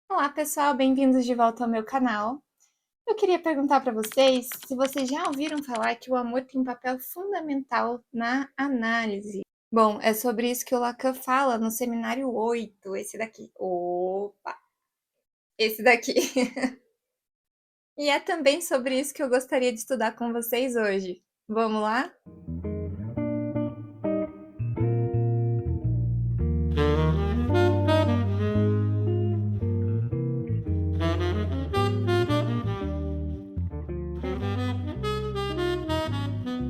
Olá pessoal, bem-vindos de volta ao meu canal. Eu queria perguntar para vocês se vocês já ouviram falar que o amor tem um papel fundamental na análise. Bom, é sobre isso que o Lacan fala no seminário 8, esse daqui. Opa, esse daqui. E é também sobre isso que eu gostaria de estudar com vocês hoje. Vamos lá?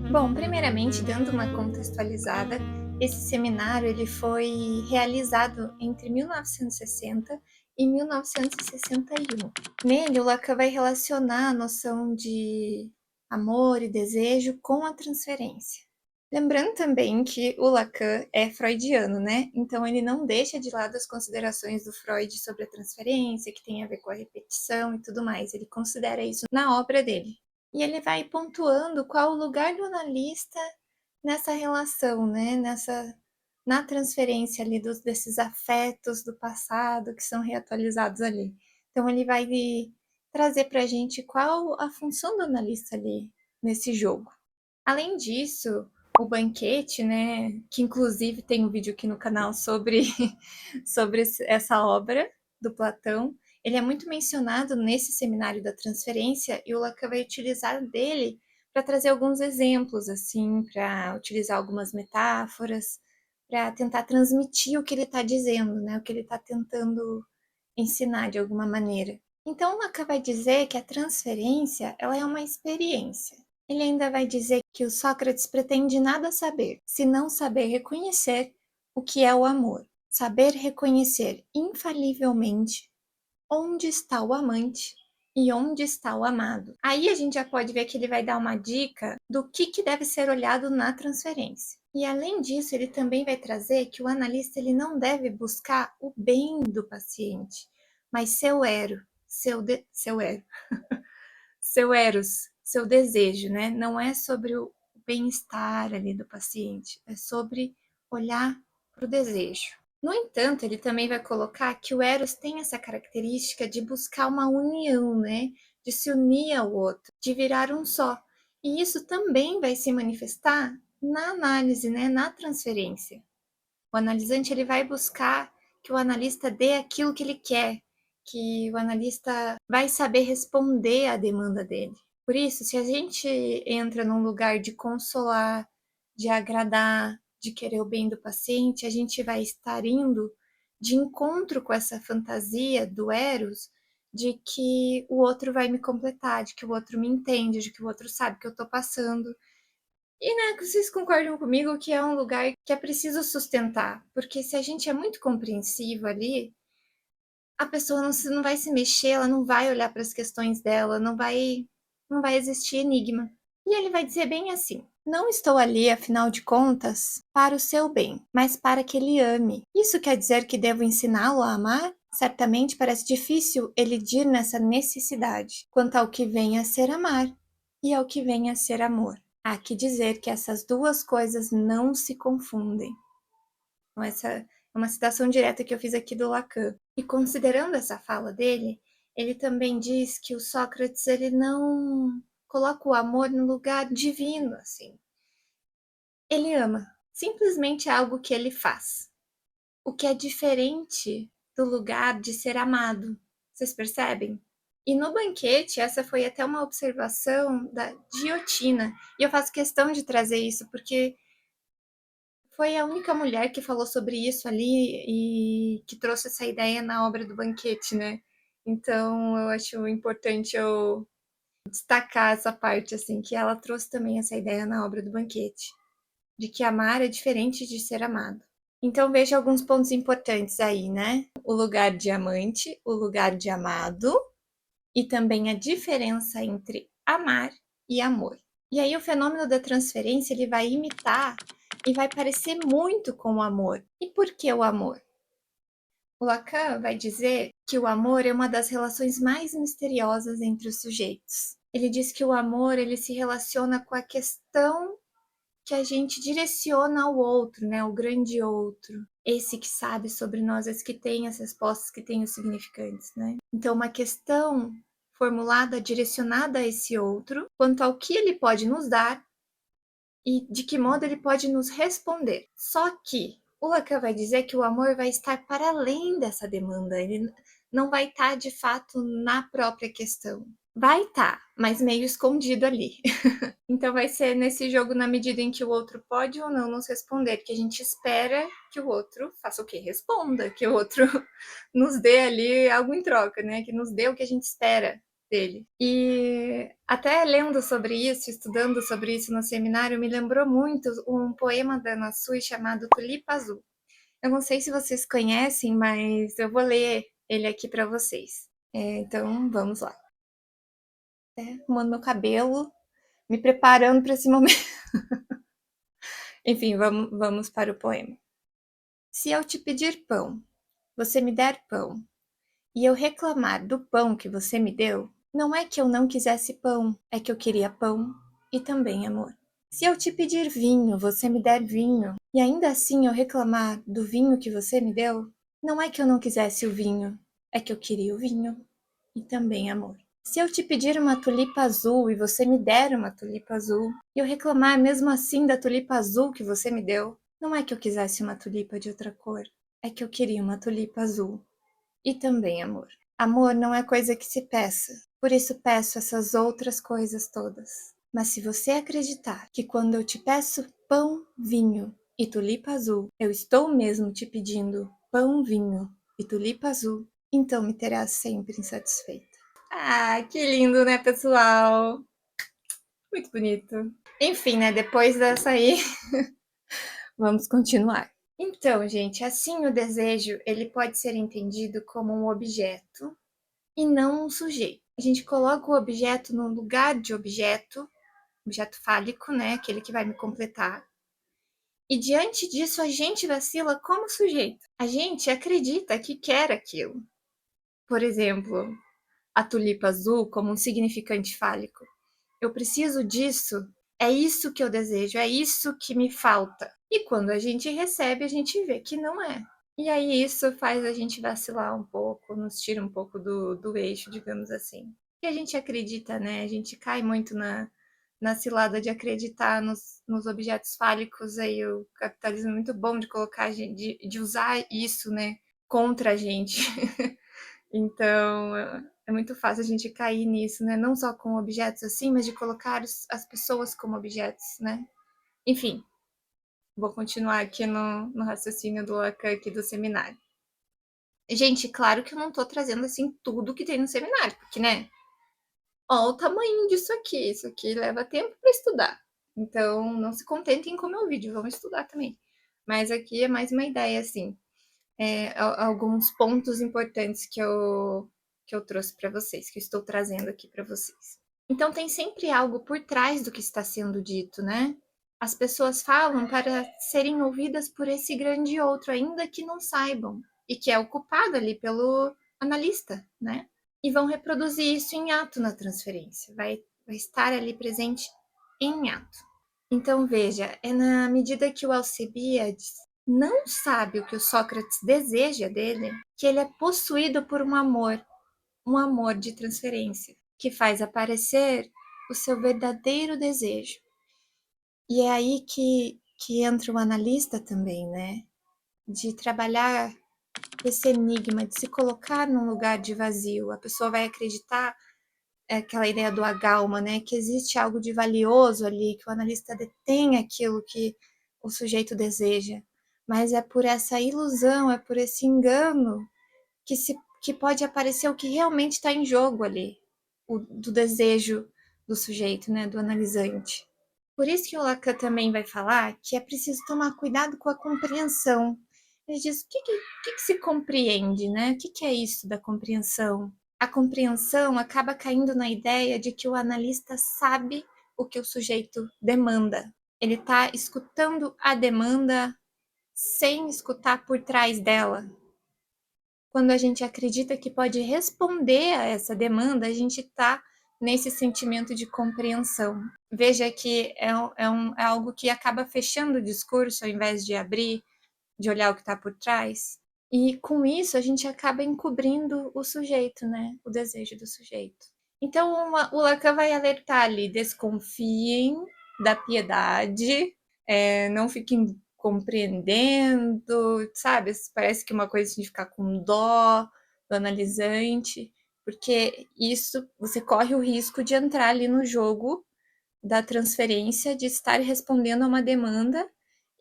Bom, primeiramente, dando uma contextualizada, esse seminário ele foi realizado entre 1960 e 1961. Nele, o Lacan vai relacionar a noção de amor e desejo com a transferência. Lembrando também que o Lacan é freudiano, né? Então ele não deixa de lado as considerações do Freud sobre a transferência, que tem a ver com a repetição e tudo mais. Ele considera isso na obra dele. E ele vai pontuando qual o lugar do analista nessa relação, né? Na transferência ali desses afetos do passado que são reatualizados ali. Então ele vai trazer para a gente qual a função do analista ali nesse jogo. Além disso, o banquete, né, que inclusive tem um vídeo aqui no canal sobre, sobre essa obra do Platão, ele é muito mencionado nesse seminário da transferência e o Lacan vai utilizar dele para trazer alguns exemplos, assim, para utilizar algumas metáforas, para tentar transmitir o que ele está dizendo, né, o que ele está tentando ensinar de alguma maneira. Então, o Lacan vai dizer que a transferência ela é uma experiência. Ele ainda vai dizer que o Sócrates pretende nada saber, senão saber reconhecer o que é o amor. Saber reconhecer infalivelmente onde está o amante e onde está o amado. Aí a gente já pode ver que ele vai dar uma dica do que deve ser olhado na transferência. E além disso, ele também vai trazer que o analista ele não deve buscar o bem do paciente, mas seu ero, seu ero, seu eros, seu desejo, né? Não é sobre o bem-estar ali do paciente, é sobre olhar para o desejo. No entanto, ele também vai colocar que o eros tem essa característica de buscar uma união, né? De se unir ao outro, de virar um só. E isso também vai se manifestar na análise, né? Na transferência. O analisante ele vai buscar que o analista dê aquilo que ele quer, que o analista vai saber responder à demanda dele. Por isso, se a gente entra num lugar de consolar, de agradar, de querer o bem do paciente, a gente vai estar indo de encontro com essa fantasia do Eros de que o outro vai me completar, de que o outro me entende, de que o outro sabe o que eu estou passando. E, né, vocês concordam comigo que é um lugar que é preciso sustentar, porque se a gente é muito compreensivo ali, a pessoa não vai se mexer, ela não vai olhar para as questões dela, não vai existir enigma. E ele vai dizer bem assim: não estou ali, afinal de contas, para o seu bem, mas para que ele ame. Isso quer dizer que devo ensiná-lo a amar? Certamente parece difícil elidir nessa necessidade, quanto ao que vem a ser amar e ao que vem a ser amor. Há que dizer que essas duas coisas não se confundem. Então, essa é uma citação direta que eu fiz aqui do Lacan. E considerando essa fala dele, ele também diz que o Sócrates ele não coloca o amor no lugar divino, assim. Ele ama, simplesmente é algo que ele faz. O que é diferente do lugar de ser amado. Vocês percebem? E no banquete, essa foi até uma observação da Diotima. E eu faço questão de trazer isso, porque foi a única mulher que falou sobre isso ali e que trouxe essa ideia na obra do banquete, né? Então eu acho importante eu destacar essa parte, assim, que ela trouxe também essa ideia na obra do banquete, de que amar é diferente de ser amado. Então veja alguns pontos importantes aí, né? O lugar de amante, o lugar de amado e também a diferença entre amar e amor. E aí o fenômeno da transferência ele vai imitar e vai parecer muito com o amor. E por que o amor? O Lacan vai dizer que o amor é uma das relações mais misteriosas entre os sujeitos. Ele diz que o amor ele se relaciona com a questão que a gente direciona ao outro, né, o grande outro, esse que sabe sobre nós, esse que tem as respostas, que tem os significantes, né. Então uma questão formulada, direcionada a esse outro, quanto ao que ele pode nos dar e de que modo ele pode nos responder. Só que o Lacan vai dizer que o amor vai estar para além dessa demanda, ele não vai estar de fato na própria questão. Vai estar, mas meio escondido ali. Então vai ser nesse jogo na medida em que o outro pode ou não nos responder, que a gente espera que o outro faça o quê? Responda, que o outro nos dê ali algo em troca, né? Que nos dê o que a gente espera dele. E até lendo sobre isso, estudando sobre isso no seminário, me lembrou muito um poema da Ana Sui chamado Tulipa Azul. Eu não sei se vocês conhecem, mas eu vou ler ele aqui para vocês. Então, vamos lá. Arrumando meu cabelo, me preparando para esse momento. Enfim, vamos para o poema. Se eu te pedir pão, você me der pão, e eu reclamar do pão que você me deu, não é que eu não quisesse pão, é que eu queria pão e também amor. Se eu te pedir vinho, você me der vinho, e ainda assim eu reclamar do vinho que você me deu, não é que eu não quisesse o vinho, é que eu queria o vinho e também amor. Se eu te pedir uma tulipa azul e você me der uma tulipa azul, e eu reclamar mesmo assim da tulipa azul que você me deu, não é que eu quisesse uma tulipa de outra cor, é que eu queria uma tulipa azul e também amor. Amor não é coisa que se peça, por isso peço essas outras coisas todas. Mas se você acreditar que quando eu te peço pão, vinho e tulipa azul, eu estou mesmo te pedindo pão, vinho e tulipa azul, então me terás sempre insatisfeita. Ah, que lindo, né, pessoal? Muito bonito. Enfim, né, depois dessa aí, vamos continuar. Então, gente, assim o desejo, ele pode ser entendido como um objeto e não um sujeito. A gente coloca o objeto no lugar de objeto fálico, né, aquele que vai me completar. E diante disso, a gente vacila como sujeito. A gente acredita que quer aquilo. Por exemplo, a tulipa azul como um significante fálico. Eu preciso disso, é isso que eu desejo, é isso que me falta. E quando a gente recebe, a gente vê que não é. E aí isso faz a gente vacilar um pouco, nos tira um pouco do eixo, digamos assim. E a gente acredita, né? A gente cai muito na cilada de acreditar nos objetos fálicos. Aí o capitalismo é muito bom de colocar, de usar isso, né, contra a gente. Então, é muito fácil a gente cair nisso, né? Não só com objetos assim, mas de colocar as pessoas como objetos, né? Enfim, vou continuar aqui no raciocínio do Lacan aqui do seminário. Gente, claro que eu não tô trazendo assim tudo que tem no seminário, porque, né? Ó, o tamanho disso aqui. Isso aqui leva tempo para estudar. Então, não se contentem com o meu vídeo, vamos estudar também. Mas aqui é mais uma ideia, assim. Alguns pontos importantes que eu trouxe para vocês, que eu estou trazendo aqui para vocês. Então, tem sempre algo por trás do que está sendo dito, né? As pessoas falam para serem ouvidas por esse grande outro, ainda que não saibam, e que é ocupado ali pelo analista, né? E vão reproduzir isso em ato na transferência, vai estar ali presente em ato. Então, veja, é na medida que o Alcebiades não sabe o que o Sócrates deseja dele, que ele é possuído por um amor de transferência, que faz aparecer o seu verdadeiro desejo. E é aí que entra o analista também, né? De trabalhar esse enigma, de se colocar num lugar de vazio. A pessoa vai acreditar, aquela ideia do agalma, né? Que existe algo de valioso ali, que o analista detém aquilo que o sujeito deseja. Mas é por essa ilusão, é por esse engano que pode aparecer o que realmente está em jogo ali, do desejo do sujeito, né? Do analisante. Por isso que o Lacan também vai falar que é preciso tomar cuidado com a compreensão. Ele diz, o que se compreende, né? O que é isso da compreensão? A compreensão acaba caindo na ideia de que o analista sabe o que o sujeito demanda. Ele está escutando a demanda sem escutar por trás dela. Quando a gente acredita que pode responder a essa demanda, a gente está nesse sentimento de compreensão. Veja que é algo que acaba fechando o discurso ao invés de abrir, de olhar o que está por trás. E com isso a gente acaba encobrindo o sujeito, né? O desejo do sujeito. Então o Lacan vai alertar ali: desconfiem da piedade, não fiquem compreendendo, sabe? Parece que uma coisa assim de ficar com dó do analisante, porque isso você corre o risco de entrar ali no jogo da transferência, de estar respondendo a uma demanda,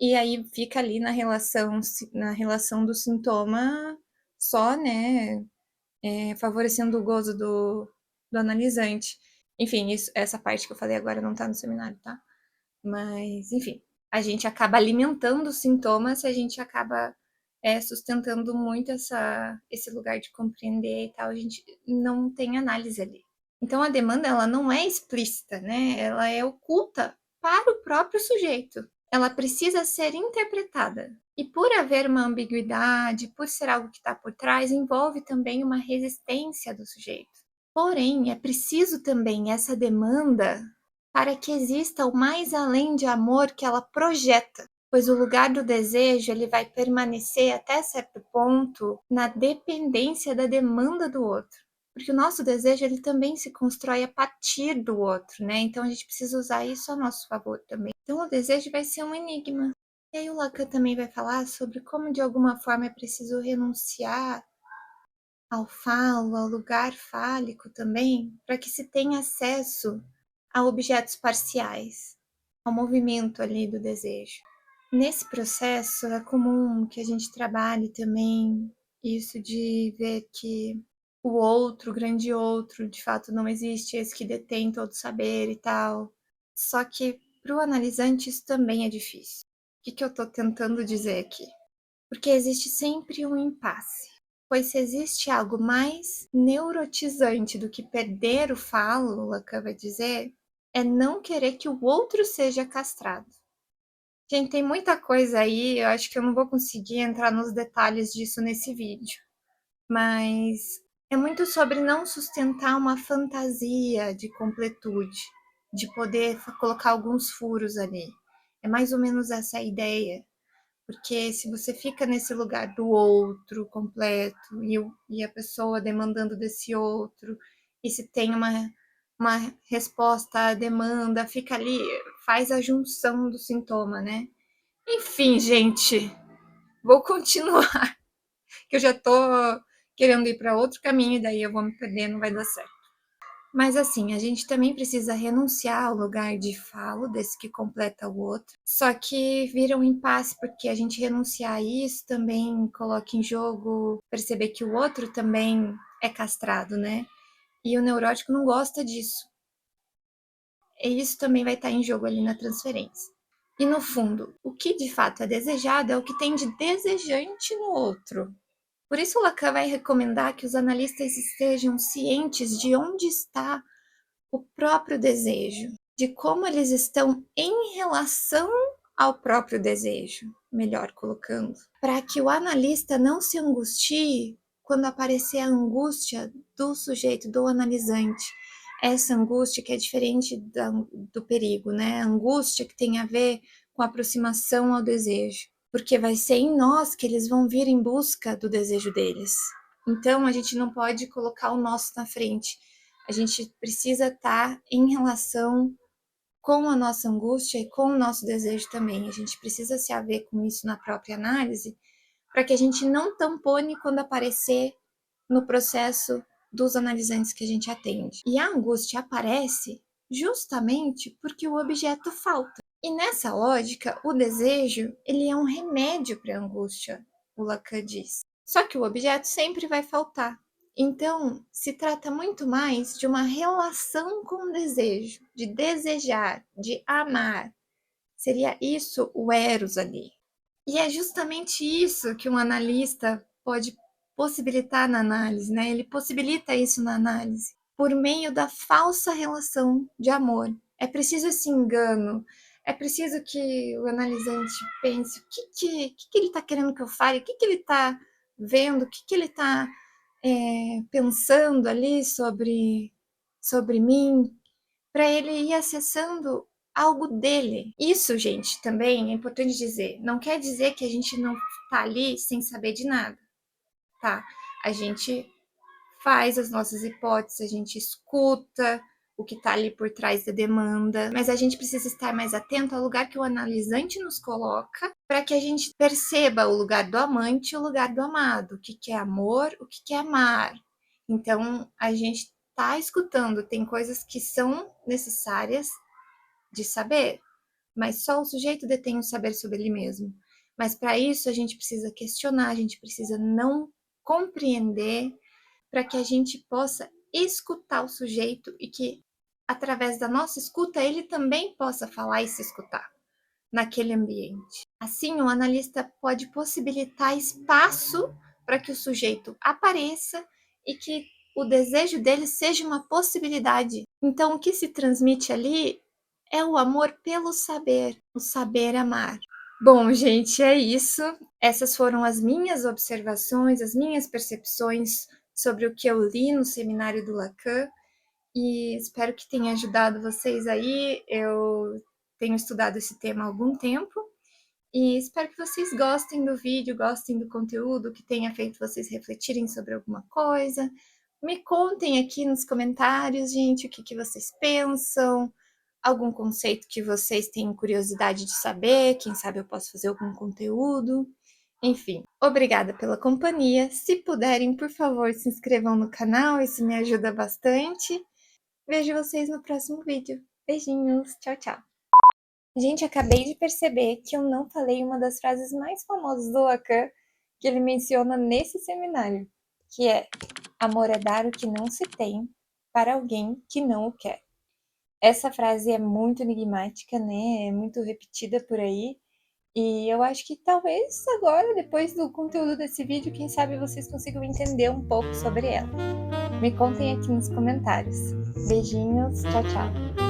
e aí fica ali na relação do sintoma só, né, favorecendo o gozo do analisante. Enfim, essa parte que eu falei agora não está no seminário, tá? Mas, enfim, a gente acaba alimentando os sintomas se a gente acaba sustentando muito esse lugar de compreender e tal, a gente não tem análise ali. Então a demanda ela não é explícita, né? Ela é oculta para o próprio sujeito. Ela precisa ser interpretada. E por haver uma ambiguidade, por ser algo que está por trás, envolve também uma resistência do sujeito. Porém, é preciso também essa demanda para que exista o mais além de amor que ela projeta, pois o lugar do desejo ele vai permanecer até certo ponto na dependência da demanda do outro. Porque o nosso desejo ele também se constrói a partir do outro, né? Então a gente precisa usar isso a nosso favor também. Então o desejo vai ser um enigma. E aí o Lacan também vai falar sobre como de alguma forma é preciso renunciar ao falo, ao lugar fálico também, para que se tenha acesso a objetos parciais, ao movimento ali do desejo. Nesse processo é comum que a gente trabalhe também isso de ver que o outro, o grande outro, de fato não existe, esse que detém todo o saber e tal. Só que para o analisante isso também é difícil. O que eu estou tentando dizer aqui? Porque existe sempre um impasse. Pois se existe algo mais neurotizante do que perder o falo, Lacan vai dizer, é não querer que o outro seja castrado. Gente, tem muita coisa aí, eu acho que eu não vou conseguir entrar nos detalhes disso nesse vídeo. Mas é muito sobre não sustentar uma fantasia de completude, de poder colocar alguns furos ali. É mais ou menos essa a ideia. Porque se você fica nesse lugar do outro completo e a pessoa demandando desse outro, e se tem uma resposta à demanda, fica ali, faz a junção do sintoma, né? Enfim, gente, vou continuar, que eu já tô querendo ir para outro caminho e daí eu vou me perder, não vai dar certo. Mas assim, a gente também precisa renunciar ao lugar de falo, desse que completa o outro. Só que vira um impasse, porque a gente renunciar a isso também coloca em jogo perceber que o outro também é castrado, né? E o neurótico não gosta disso. E isso também vai estar em jogo ali na transferência. E no fundo, o que de fato é desejado é o que tem de desejante no outro. Por isso, Lacan vai recomendar que os analistas estejam cientes de onde está o próprio desejo, de como eles estão em relação ao próprio desejo, melhor colocando, para que o analista não se angustie quando aparecer a angústia do sujeito, do analisante. Essa angústia que é diferente do perigo, né? A angústia que tem a ver com a aproximação ao desejo, porque vai ser em nós que eles vão vir em busca do desejo deles. Então a gente não pode colocar o nosso na frente. A gente precisa estar em relação com a nossa angústia e com o nosso desejo também. A gente precisa se haver com isso na própria análise, para que a gente não tampone quando aparecer no processo dos analisantes que a gente atende. E a angústia aparece justamente porque o objeto falta. E nessa lógica, o desejo, ele é um remédio para a angústia, o Lacan diz. Só que o objeto sempre vai faltar. Então, se trata muito mais de uma relação com o desejo, de desejar, de amar. Seria isso o eros ali. E é justamente isso que um analista pode possibilitar na análise, né? Ele possibilita isso na análise por meio da falsa relação de amor. É preciso esse engano, é preciso que o analisante pense o que ele está querendo que eu fale, o que ele está vendo, o que ele está pensando ali sobre mim, para ele ir acessando algo dele. Isso, gente, também é importante dizer. Não quer dizer que a gente não tá ali sem saber de nada, tá? A gente faz as nossas hipóteses, a gente escuta o que está ali por trás da demanda, mas a gente precisa estar mais atento ao lugar que o analisante nos coloca, para que a gente perceba o lugar do amante e o lugar do amado, o que é amor, o que é amar. Então, a gente está escutando, tem coisas que são necessárias de saber, mas só o sujeito detém o saber sobre ele mesmo. Mas para isso a gente precisa questionar, a gente precisa não compreender, para que a gente possa escutar o sujeito e que, através da nossa escuta, ele também possa falar e se escutar naquele ambiente. Assim, o analista pode possibilitar espaço para que o sujeito apareça e que o desejo dele seja uma possibilidade. Então, o que se transmite ali é o amor pelo saber, o saber amar. Bom, gente, é isso. Essas foram as minhas observações, as minhas percepções sobre o que eu li no seminário do Lacan e espero que tenha ajudado vocês aí. Eu tenho estudado esse tema há algum tempo e espero que vocês gostem do vídeo, gostem do conteúdo, que tenha feito vocês refletirem sobre alguma coisa. Me contem aqui nos comentários, gente, o que vocês pensam, algum conceito que vocês têm curiosidade de saber, quem sabe eu posso fazer algum conteúdo. Enfim, obrigada pela companhia. Se puderem, por favor, se inscrevam no canal, isso me ajuda bastante. Vejo vocês no próximo vídeo. Beijinhos, tchau, tchau. Gente, acabei de perceber que eu não falei uma das frases mais famosas do Lacan que ele menciona nesse seminário, que é: amor é dar o que não se tem para alguém que não o quer. Essa frase é muito enigmática, né? É muito repetida por aí. E eu acho que talvez agora, depois do conteúdo desse vídeo, quem sabe vocês consigam entender um pouco sobre ela. Me contem aqui nos comentários. Beijinhos, tchau, tchau.